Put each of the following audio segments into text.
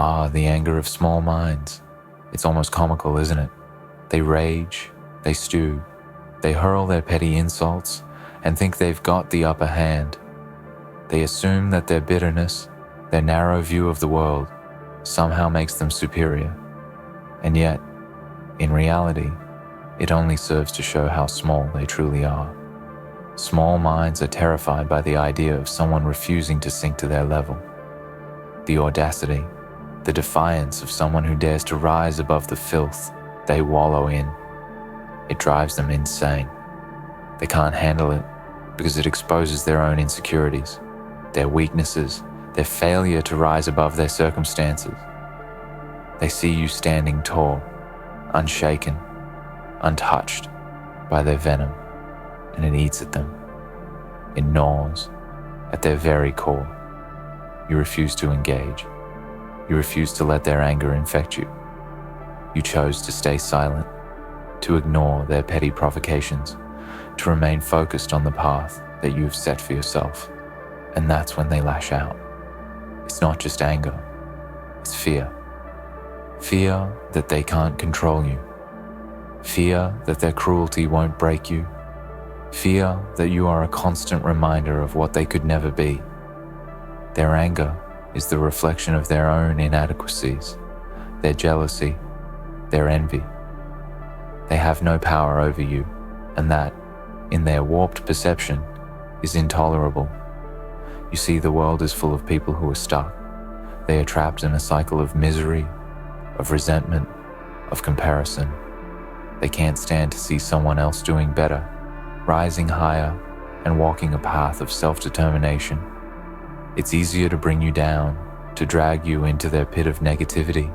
Ah, the anger of small minds. It's almost comical, isn't it? They rage, they stew, they hurl their petty insults and think they've got the upper hand. They assume that their bitterness, their narrow view of the world, somehow makes them superior. And yet, in reality, it only serves to show how small they truly are. Small minds are terrified by the idea of someone refusing to sink to their level. The audacity, the defiance of someone who dares to rise above the filth they wallow in. It drives them insane. They can't handle it because it exposes their own insecurities, their weaknesses, their failure to rise above their circumstances. They see you standing tall, unshaken, untouched by their venom, and it eats at them. It gnaws at their very core. You refuse to engage. You refuse to let their anger infect you. You chose to stay silent, to ignore their petty provocations, to remain focused on the path that you've set for yourself. And that's when they lash out. It's not just anger, it's fear. Fear that they can't control you. Fear that their cruelty won't break you. Fear that you are a constant reminder of what they could never be. Their anger is the reflection of their own inadequacies, their jealousy, their envy. They have no power over you, and that, in their warped perception, is intolerable. You see, the world is full of people who are stuck. They are trapped in a cycle of misery, of resentment, of comparison. They can't stand to see someone else doing better, rising higher, and walking a path of self-determination. It's easier to bring you down, to drag you into their pit of negativity,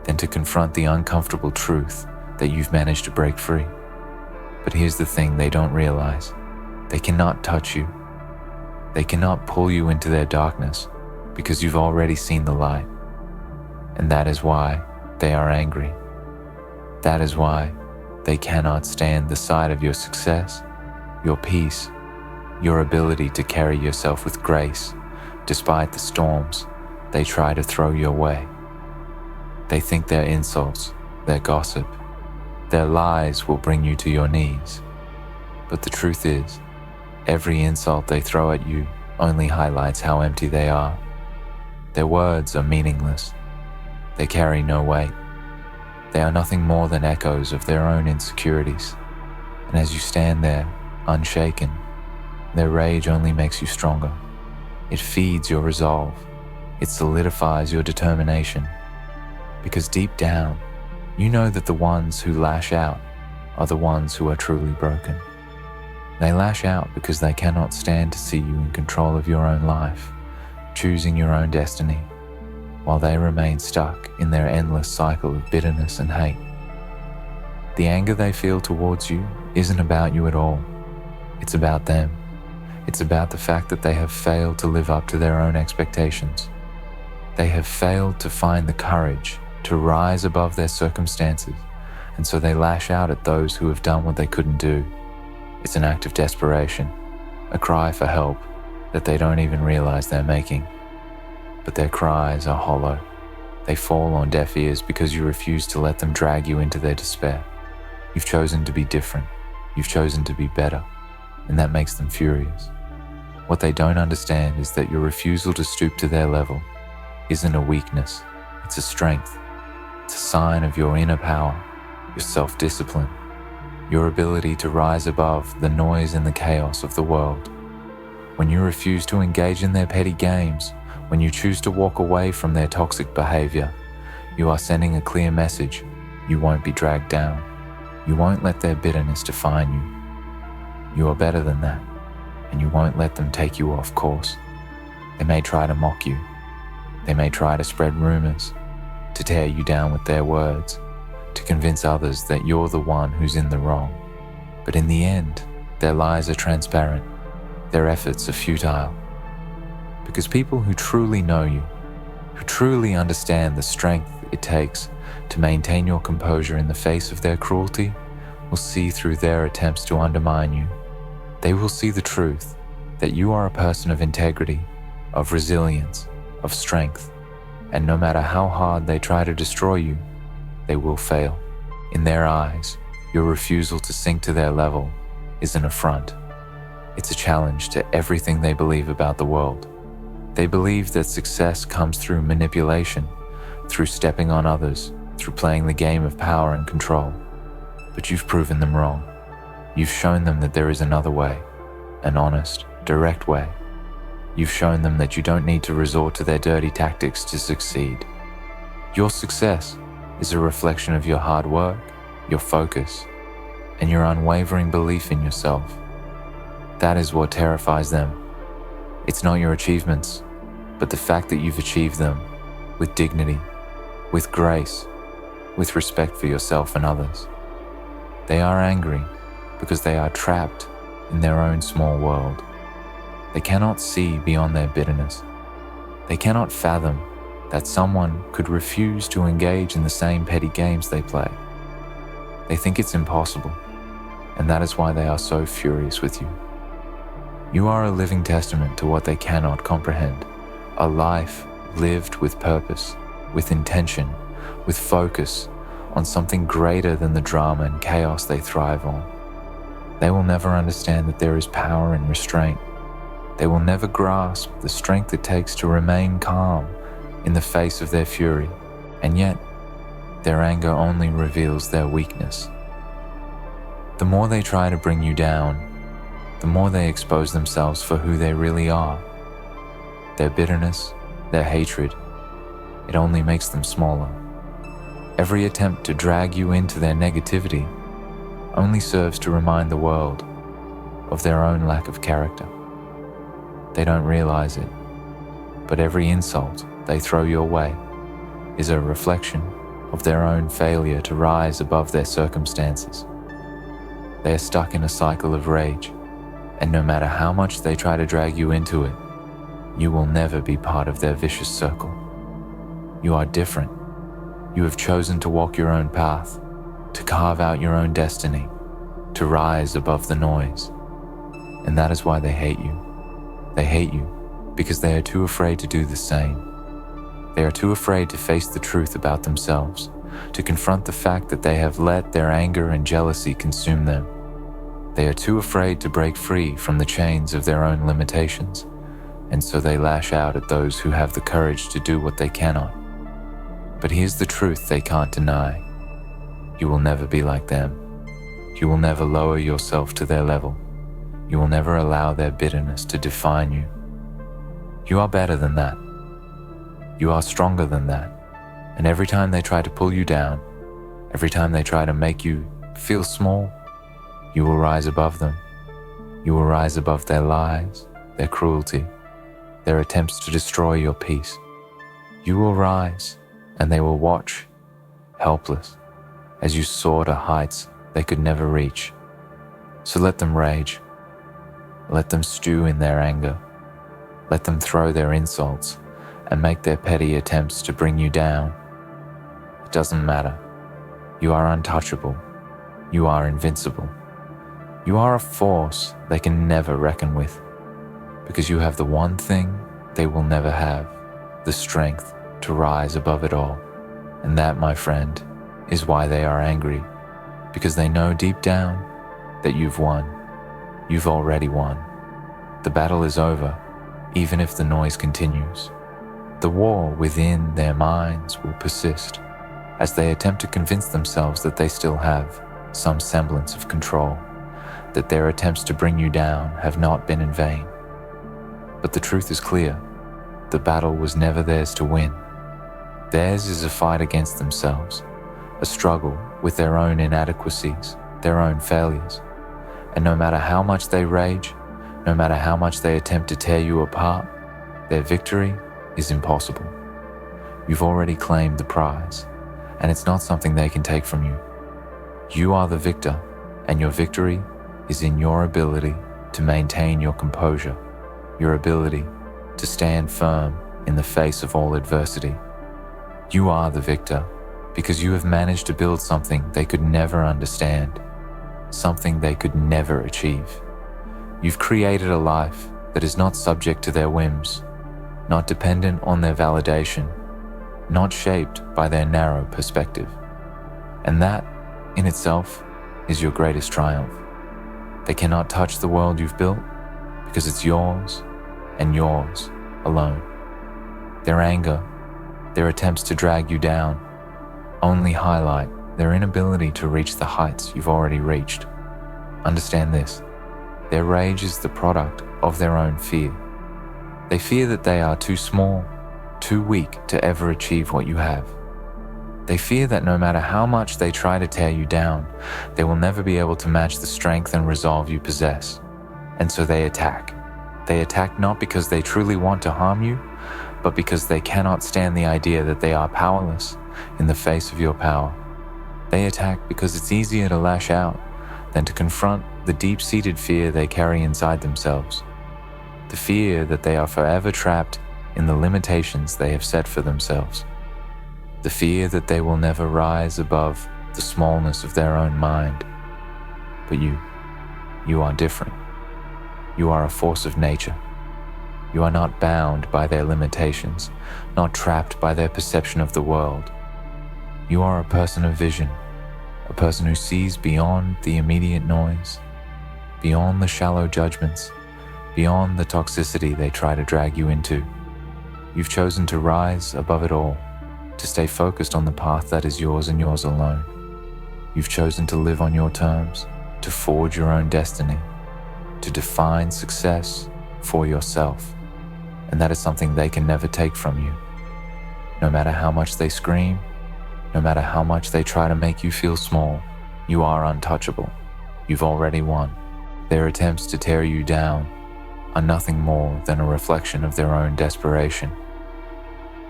than to confront the uncomfortable truth that you've managed to break free. But here's the thing they don't realize. They cannot touch you. They cannot pull you into their darkness because you've already seen the light. And that is why they are angry. That is why they cannot stand the sight of your success, your peace, your ability to carry yourself with grace despite the storms they try to throw your way. They think their insults, their gossip, their lies will bring you to your knees. But the truth is, every insult they throw at you only highlights how empty they are. Their words are meaningless. They carry no weight. They are nothing more than echoes of their own insecurities. And as you stand there, unshaken, their rage only makes you stronger. It feeds your resolve. It solidifies your determination. Because deep down, you know that the ones who lash out are the ones who are truly broken. They lash out because they cannot stand to see you in control of your own life, choosing your own destiny, while they remain stuck in their endless cycle of bitterness and hate. The anger they feel towards you isn't about you at all. It's about them. It's about the fact that they have failed to live up to their own expectations. They have failed to find the courage to rise above their circumstances, and so they lash out at those who have done what they couldn't do. It's an act of desperation, a cry for help that they don't even realize they're making. But their cries are hollow. They fall on deaf ears because you refuse to let them drag you into their despair. You've chosen to be different. You've chosen to be better, and that makes them furious. What they don't understand is that your refusal to stoop to their level isn't a weakness, it's a strength. It's a sign of your inner power, your self-discipline, your ability to rise above the noise and the chaos of the world. When you refuse to engage in their petty games, when you choose to walk away from their toxic behavior, you are sending a clear message. You won't be dragged down. You won't let their bitterness define you. You are better than that, and you won't let them take you off course. They may try to mock you. They may try to spread rumors, to tear you down with their words, to convince others that you're the one who's in the wrong. But in the end, their lies are transparent. Their efforts are futile. Because people who truly know you, who truly understand the strength it takes to maintain your composure in the face of their cruelty, will see through their attempts to undermine you. They will see the truth that you are a person of integrity, of resilience, of strength, And no matter how hard they try to destroy you, they will fail. In their eyes, your refusal to sink to their level is an affront. It's a challenge to everything they believe about the world. They believe that success comes through manipulation, through stepping on others, through playing the game of power and control. But you've proven them wrong. You've shown them that there is another way, an honest, direct way. You've shown them that you don't need to resort to their dirty tactics to succeed. Your success is a reflection of your hard work, your focus, and your unwavering belief in yourself. That is what terrifies them. It's not your achievements, but the fact that you've achieved them with dignity, with grace, with respect for yourself and others. They are angry because they are trapped in their own small world. They cannot see beyond their bitterness. They cannot fathom that someone could refuse to engage in the same petty games they play. They think it's impossible, and that is why they are so furious with you. You are a living testament to what they cannot comprehend, a life lived with purpose, with intention, with focus on something greater than the drama and chaos they thrive on. They will never understand that there is power in restraint. They will never grasp the strength it takes to remain calm in the face of their fury, and yet their anger only reveals their weakness. The more they try to bring you down, the more they expose themselves for who they really are. Their bitterness, their hatred, it only makes them smaller. Every attempt to drag you into their negativity only serves to remind the world of their own lack of character. They don't realize it, but every insult they throw your way is a reflection of their own failure to rise above their circumstances. They are stuck in a cycle of rage, and no matter how much they try to drag you into it, you will never be part of their vicious circle. You are different. You have chosen to walk your own path, to carve out your own destiny, to rise above the noise. And that is why they hate you. They hate you because they are too afraid to do the same. They are too afraid to face the truth about themselves, to confront the fact that they have let their anger and jealousy consume them. They are too afraid to break free from the chains of their own limitations, and so they lash out at those who have the courage to do what they cannot. But here's the truth they can't deny. You will never be like them. You will never lower yourself to their level. You will never allow their bitterness to define you. You are better than that. You are stronger than that. And every time they try to pull you down, every time they try to make you feel small, you will rise above them. You will rise above their lies, their cruelty, their attempts to destroy your peace. You will rise, and they will watch, helpless, as you soar to heights they could never reach. So let them rage. Let them stew in their anger. Let them throw their insults and make their petty attempts to bring you down. It doesn't matter. You are untouchable. You are invincible. You are a force they can never reckon with, because you have the one thing they will never have, the strength to rise above it all. And that, my friend, is why they are angry, because they know deep down that you've won. You've already won. The battle is over, even if the noise continues. The war within their minds will persist as they attempt to convince themselves that they still have some semblance of control, that their attempts to bring you down have not been in vain. But the truth is clear. The battle was never theirs to win. Theirs is a fight against themselves, a struggle with their own inadequacies, their own failures. And no matter how much they rage, no matter how much they attempt to tear you apart, their victory is impossible. You've already claimed the prize, and it's not something they can take from you. You are the victor, and your victory is in your ability to maintain your composure, your ability to stand firm in the face of all adversity. You are the victor because you have managed to build something they could never understand, something they could never achieve. You've created a life that is not subject to their whims, not dependent on their validation, not shaped by their narrow perspective. And that, in itself, is your greatest triumph. They cannot touch the world you've built because it's yours and yours alone. Their anger, their attempts to drag you down, only highlight their inability to reach the heights you've already reached. Understand this: their rage is the product of their own fear. They fear that they are too small, too weak to ever achieve what you have. They fear that no matter how much they try to tear you down, they will never be able to match the strength and resolve you possess. And so they attack. They attack not because they truly want to harm you, but because they cannot stand the idea that they are powerless in the face of your power. They attack because it's easier to lash out than to confront the deep-seated fear they carry inside themselves. The fear that they are forever trapped in the limitations they have set for themselves. The fear that they will never rise above the smallness of their own mind. But you are different. You are a force of nature. You are not bound by their limitations, not trapped by their perception of the world. You are a person of vision, a person who sees beyond the immediate noise, beyond the shallow judgments, beyond the toxicity they try to drag you into. You've chosen to rise above it all, to stay focused on the path that is yours and yours alone. You've chosen to live on your terms, to forge your own destiny, to define success for yourself. And that is something they can never take from you. No matter how much they scream, no matter how much they try to make you feel small, you are untouchable. You've already won. Their attempts to tear you down are nothing more than a reflection of their own desperation.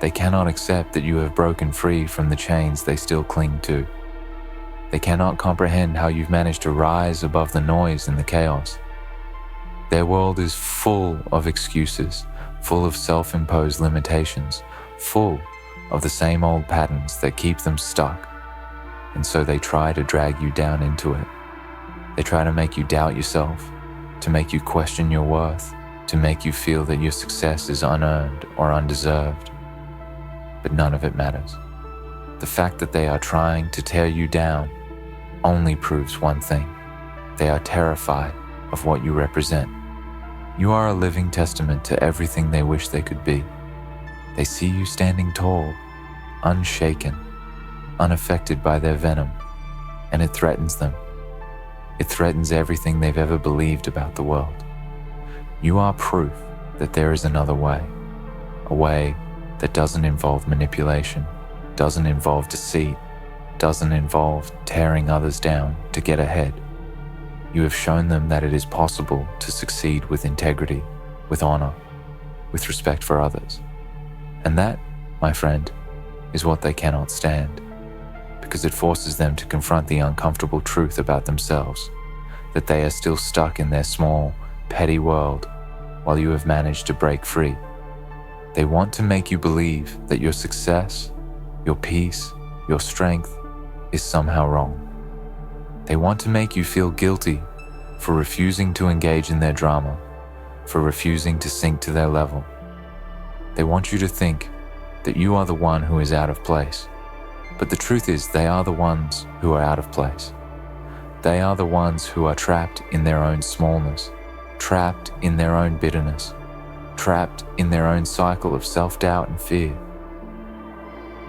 They cannot accept that you have broken free from the chains they still cling to. They cannot comprehend how you've managed to rise above the noise and the chaos. Their world is full of excuses, full of self-imposed limitations, full of the same old patterns that keep them stuck. And so they try to drag you down into it. They try to make you doubt yourself, to make you question your worth, to make you feel that your success is unearned or undeserved. But none of it matters. The fact that they are trying to tear you down only proves one thing: they are terrified of what you represent. You are a living testament to everything they wish they could be. They see you standing tall, unshaken, unaffected by their venom, and it threatens them. It threatens everything they've ever believed about the world. You are proof that there is another way, a way that doesn't involve manipulation, doesn't involve deceit, doesn't involve tearing others down to get ahead. You have shown them that it is possible to succeed with integrity, with honor, with respect for others. And that, my friend, is what they cannot stand, because it forces them to confront the uncomfortable truth about themselves, that they are still stuck in their small, petty world while you have managed to break free. They want to make you believe that your success, your peace, your strength is somehow wrong. They want to make you feel guilty for refusing to engage in their drama, for refusing to sink to their level. They want you to think that you are the one who is out of place. But the truth is, they are the ones who are out of place. They are the ones who are trapped in their own smallness, trapped in their own bitterness, trapped in their own cycle of self-doubt and fear.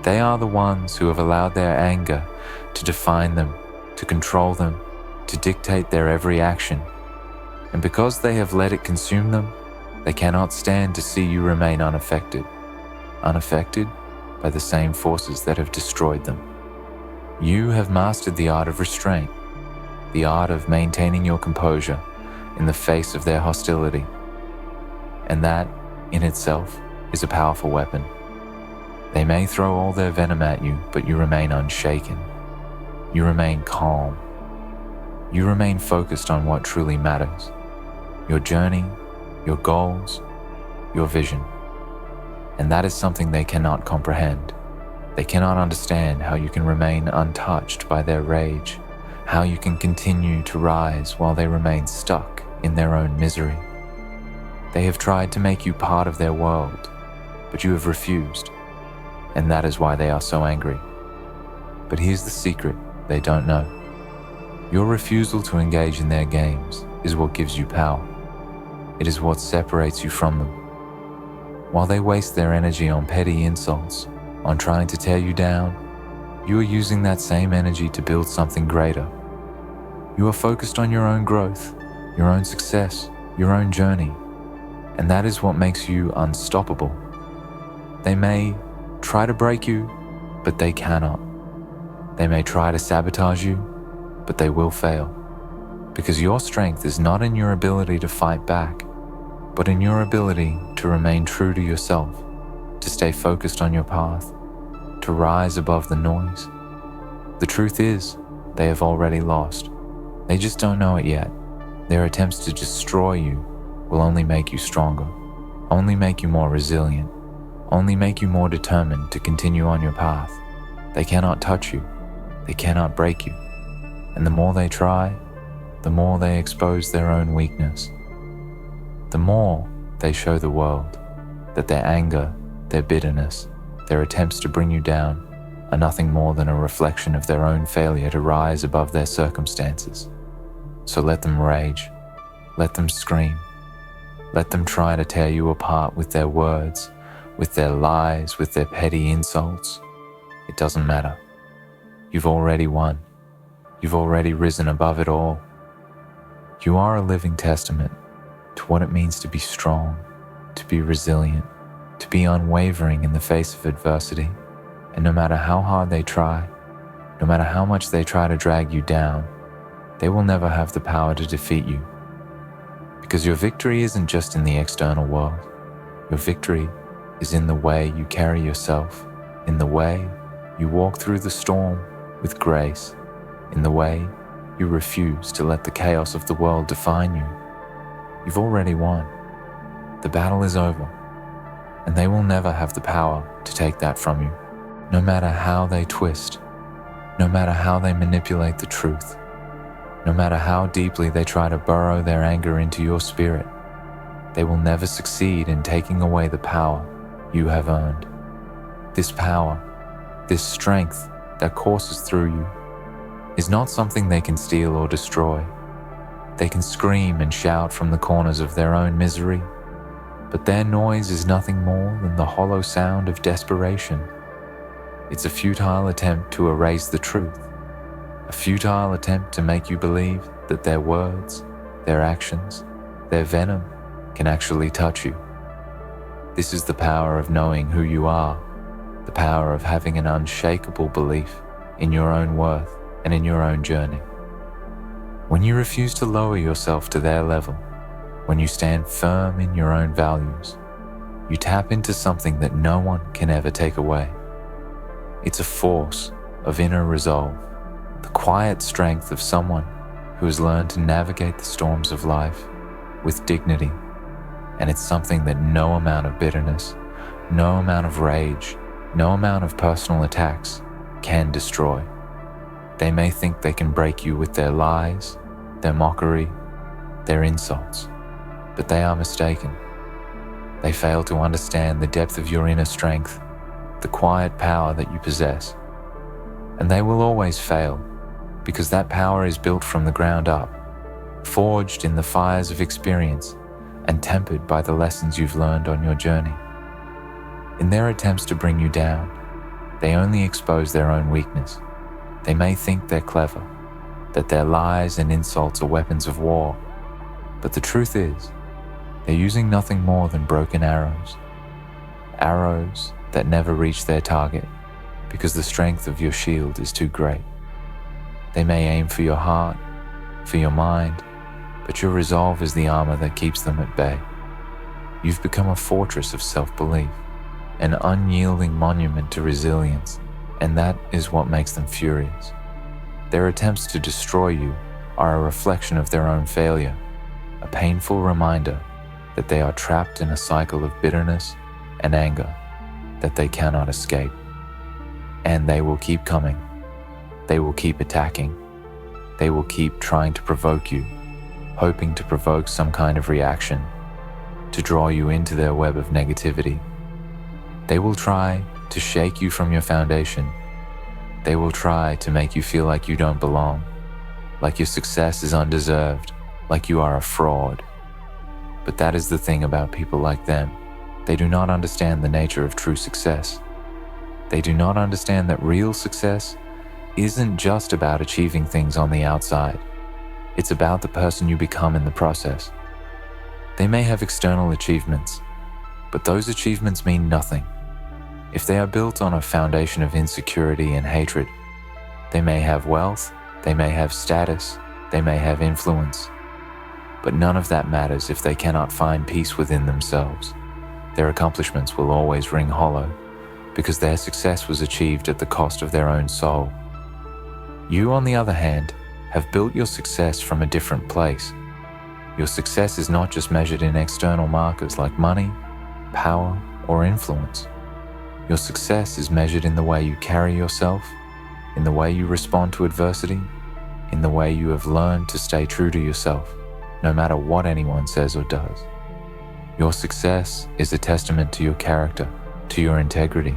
They are the ones who have allowed their anger to define them, to control them, to dictate their every action. And because they have let it consume them, they cannot stand to see you remain unaffected by the same forces that have destroyed them. You have mastered the art of restraint, the art of maintaining your composure in the face of their hostility. And that, in itself, is a powerful weapon. They may throw all their venom at you, but you remain unshaken. You remain calm. You remain focused on what truly matters: your journey, your goals, your vision. And that is something they cannot comprehend. They cannot understand how you can remain untouched by their rage, how you can continue to rise while they remain stuck in their own misery. They have tried to make you part of their world, but you have refused. and that is why they are so angry. But here's the secret they don't know. Your refusal to engage in their games is what gives you power. It is what separates you from them. While they waste their energy on petty insults, on trying to tear you down, you are using that same energy to build something greater. You are focused on your own growth, your own success, your own journey, and that is what makes you unstoppable. They may try to break you, but they cannot. They may try to sabotage you, but they will fail. Because your strength is not in your ability to fight back, but in your ability to remain true to yourself, to stay focused on your path, to rise above the noise. The truth is, they have already lost. They just don't know it yet. Their attempts to destroy you will only make you stronger, only make you more resilient, only make you more determined to continue on your path. They cannot touch you. They cannot break you. And the more they try, the more they expose their own weakness. The more they show the world that their anger, their bitterness, their attempts to bring you down are nothing more than a reflection of their own failure to rise above their circumstances. So let them rage, let them scream, let them try to tear you apart with their words, with their lies, with their petty insults. It doesn't matter. You've already won. You've already risen above it all. You are a living testament to what it means to be strong, to be resilient, to be unwavering in the face of adversity. And no matter how hard they try, no matter how much they try to drag you down, they will never have the power to defeat you. Because your victory isn't just in the external world. Your victory is in the way you carry yourself, in the way you walk through the storm with grace, in the way you refuse to let the chaos of the world define you. You've already won. The battle is over, and they will never have the power to take that from you, no matter how they twist, no matter how they manipulate the truth, no matter how deeply they try to burrow their anger into your spirit. They will never succeed in taking away the power you have earned. This power, this strength that courses through you, is not something they can steal or destroy. They can scream and shout from the corners of their own misery, but their noise is nothing more than the hollow sound of desperation. It's a futile attempt to erase the truth, a futile attempt to make you believe that their words, their actions, their venom can actually touch you. This is the power of knowing who you are, the power of having an unshakable belief in your own worth and in your own journey. When you refuse to lower yourself to their level, when you stand firm in your own values, you tap into something that no one can ever take away. It's a force of inner resolve, the quiet strength of someone who has learned to navigate the storms of life with dignity. And it's something that no amount of bitterness, no amount of rage, no amount of personal attacks can destroy. They may think they can break you with their lies, their mockery, their insults, but they are mistaken. They fail to understand the depth of your inner strength, the quiet power that you possess. And they will always fail, because that power is built from the ground up, forged in the fires of experience, and tempered by the lessons you've learned on your journey. In their attempts to bring you down, they only expose their own weakness. They may think they're clever, that their lies and insults are weapons of war, but the truth is, they're using nothing more than broken arrows. Arrows that never reach their target because the strength of your shield is too great. They may aim for your heart, for your mind, but your resolve is the armor that keeps them at bay. You've become a fortress of self-belief, an unyielding monument to resilience, and that is what makes them furious. Their attempts to destroy you are a reflection of their own failure, a painful reminder that they are trapped in a cycle of bitterness and anger that they cannot escape. And they will keep coming. They will keep attacking. They will keep trying to provoke you, hoping to provoke some kind of reaction, to draw you into their web of negativity. They will try to shake you from your foundation. They will try to make you feel like you don't belong, like your success is undeserved, like you are a fraud. But that is the thing about people like them. They do not understand the nature of true success. They do not understand that real success isn't just about achieving things on the outside. It's about the person you become in the process. They may have external achievements, but those achievements mean nothing if they are built on a foundation of insecurity and hatred. They may have wealth, they may have status, they may have influence, but none of that matters if they cannot find peace within themselves. Their accomplishments will always ring hollow because their success was achieved at the cost of their own soul. You, on the other hand, have built your success from a different place. Your success is not just measured in external markers like money, power, or influence. Your success is measured in the way you carry yourself, in the way you respond to adversity, in the way you have learned to stay true to yourself, no matter what anyone says or does. Your success is a testament to your character, to your integrity,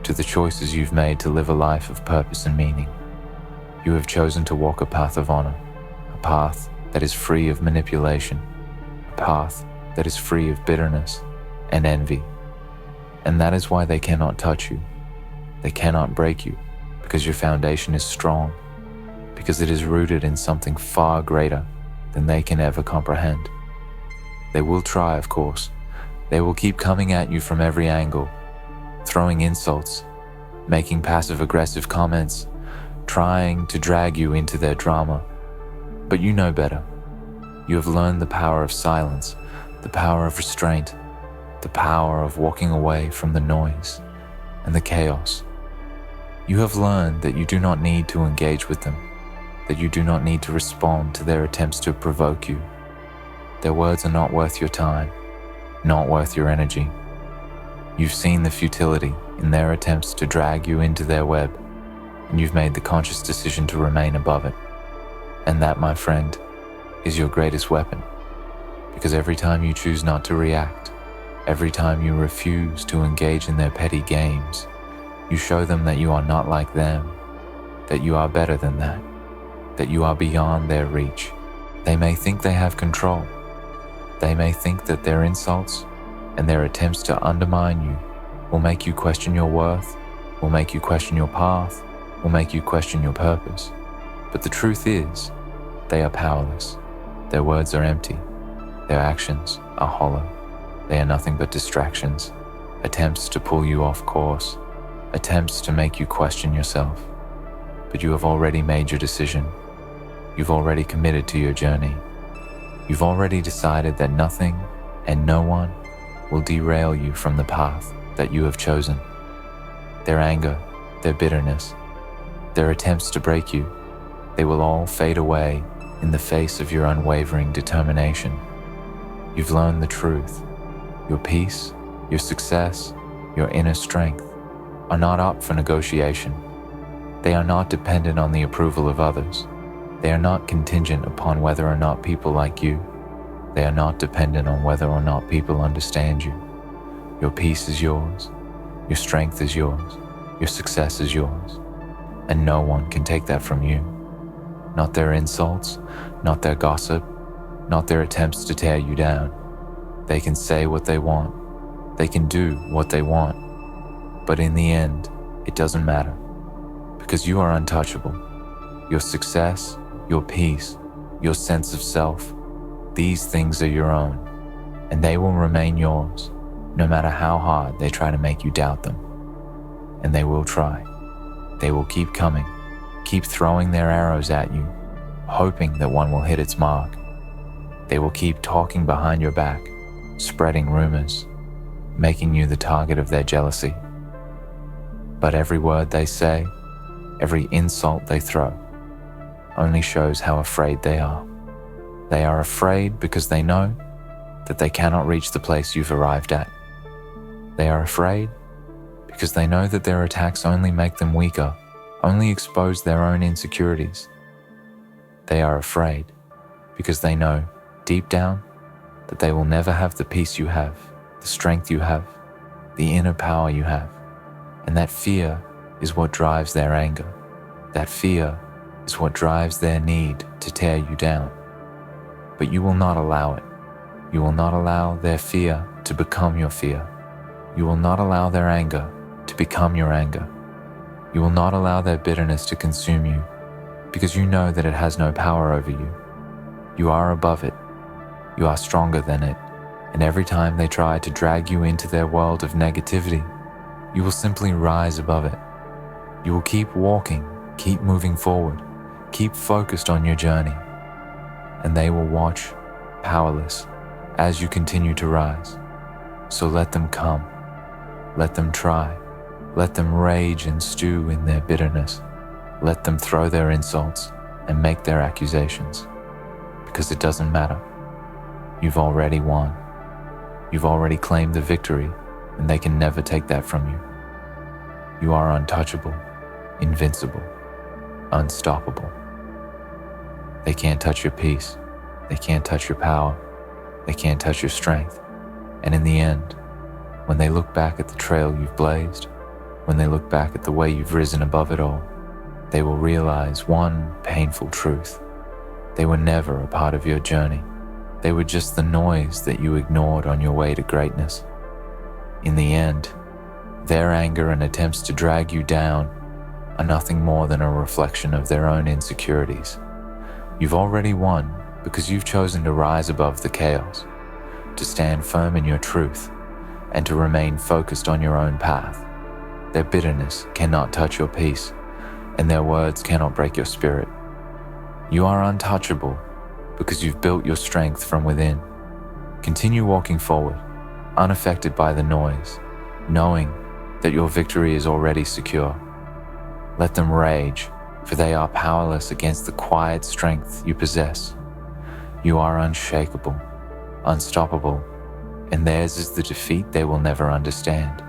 to the choices you've made to live a life of purpose and meaning. You have chosen to walk a path of honor, a path that is free of manipulation, a path that is free of bitterness and envy. And that is why they cannot touch you. They cannot break you, because your foundation is strong, because it is rooted in something far greater than they can ever comprehend. They will try, of course. They will keep coming at you from every angle, throwing insults, making passive-aggressive comments, trying to drag you into their drama. But you know better. You have learned the power of silence, the power of restraint, the power of walking away from the noise and the chaos. You have learned that you do not need to engage with them, that you do not need to respond to their attempts to provoke you. Their words are not worth your time, not worth your energy. You've seen the futility in their attempts to drag you into their web, and you've made the conscious decision to remain above it. And that, my friend, is your greatest weapon, because every time you choose not to react, every time you refuse to engage in their petty games, you show them that you are not like them, that you are better than that you are beyond their reach. They may think they have control. They may think that their insults and their attempts to undermine you will make you question your worth, will make you question your path, will make you question your purpose. But the truth is, they are powerless. Their words are empty. Their actions are hollow. They are nothing but distractions, attempts to pull you off course, attempts to make you question yourself. But you have already made your decision. You've already committed to your journey. You've already decided that nothing and no one will derail you from the path that you have chosen. Their anger, their bitterness, their attempts to break you, they will all fade away in the face of your unwavering determination. You've learned the truth. Your peace, your success, your inner strength are not up for negotiation. They are not dependent on the approval of others. They are not contingent upon whether or not people like you. They are not dependent on whether or not people understand you. Your peace is yours. Your strength is yours. Your success is yours. And no one can take that from you. Not their insults, not their gossip, not their attempts to tear you down. They can say what they want. They can do what they want. But in the end, it doesn't matter, because you are untouchable. Your success, your peace, your sense of self, these things are your own, and they will remain yours, no matter how hard they try to make you doubt them. And they will try. They will keep coming, keep throwing their arrows at you, hoping that one will hit its mark. They will keep talking behind your back, spreading rumors, making you the target of their jealousy. But every word they say, every insult they throw, only shows how afraid they are. They are afraid because they know that they cannot reach the place you've arrived at. They are afraid because they know that their attacks only make them weaker, only expose their own insecurities. They are afraid because they know, deep down, that they will never have the peace you have, the strength you have, the inner power you have, And that fear is what drives their anger. That fear is what drives their need to tear you down. But you will not allow it. You will not allow their fear to become your fear. You will not allow their anger to become your anger. You will not allow their bitterness to consume you, because you know that it has no power over you. You are above it. You are stronger than it. And every time they try to drag you into their world of negativity, you will simply rise above it. You will keep walking, keep moving forward, keep focused on your journey, and they will watch, powerless, as you continue to rise. So let them come. Let them try. Let them rage and stew in their bitterness. Let them throw their insults and make their accusations. Because it doesn't matter. You've already won. You've already claimed the victory, and they can never take that from you. You are untouchable, invincible, unstoppable. They can't touch your peace. They can't touch your power. They can't touch your strength. And in the end, when they look back at the trail you've blazed, when they look back at the way you've risen above it all, they will realize one painful truth. They were never a part of your journey. They were just the noise that you ignored on your way to greatness. In the end, their anger and attempts to drag you down are nothing more than a reflection of their own insecurities. You've already won because you've chosen to rise above the chaos, to stand firm in your truth, and to remain focused on your own path. Their bitterness cannot touch your peace, and their words cannot break your spirit. You are untouchable because you've built your strength from within. Continue walking forward, unaffected by the noise, knowing that your victory is already secure. Let them rage, for they are powerless against the quiet strength you possess. You are unshakable, unstoppable, and theirs is the defeat they will never understand.